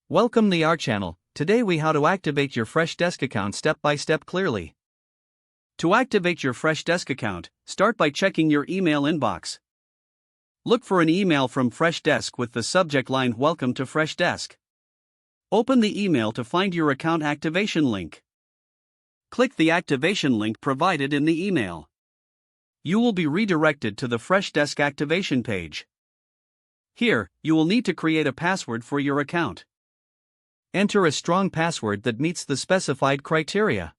Welcome to our channel. Today we how to activate your Freshdesk account step by step clearly. To activate your Freshdesk account, start by checking your email inbox. Look for an email from Freshdesk with the subject line Welcome to Freshdesk. Open the email to find your account activation link. Click the activation link provided in the email. You will be redirected to the Freshdesk activation page. Here, you will need to create a password for your account. Enter a strong password that meets the specified criteria.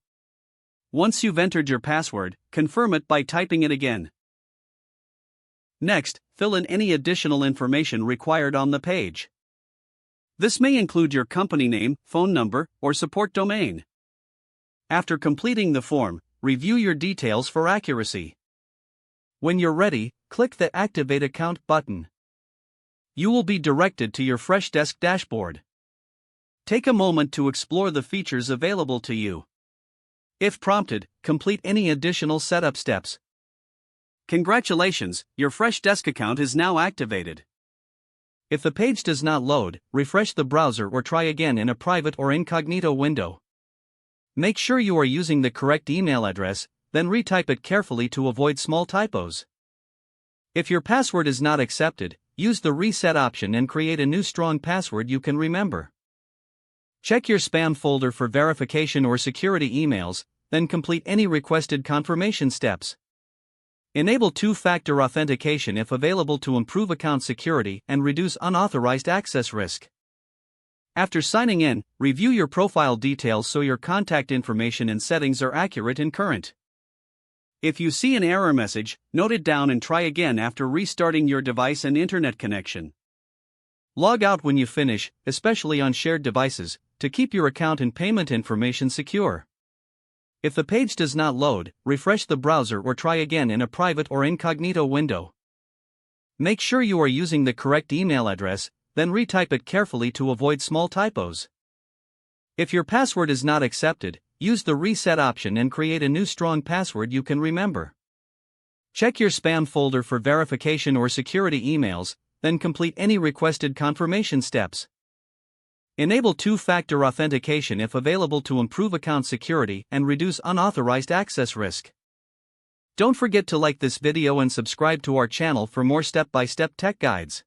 Once you've entered your password, confirm it by typing it again. Next, fill in any additional information required on the page. This may include your company name, phone number, or support domain. After completing the form, review your details for accuracy. When you're ready, click the Activate Account button. You will be directed to your Freshdesk dashboard. Take a moment to explore the features available to you. If prompted, complete any additional setup steps. Congratulations, your Freshdesk account is now activated. If the page does not load, refresh the browser or try again in a private or incognito window. Make sure you are using the correct email address, then retype it carefully to avoid small typos. If your password is not accepted, use the reset option and create a new strong password you can remember. Check your spam folder for verification or security emails, then complete any requested confirmation steps. Enable two-factor authentication if available to improve account security and reduce unauthorized access risk. After signing in, review your profile details so your contact information and settings are accurate and current. If you see an error message, note it down and try again after restarting your device and internet connection. Log out when you finish, especially on shared devices, to keep your account and payment information secure. If the page does not load, refresh the browser or try again in a private or incognito window. Make sure you are using the correct email address, then retype it carefully to avoid small typos. If your password is not accepted, use the reset option and create a new strong password you can remember. Check your spam folder for verification or security emails, then complete any requested confirmation steps. Enable two-factor authentication if available to improve account security and reduce unauthorized access risk. Don't forget to like this video and subscribe to our channel for more step-by-step tech guides.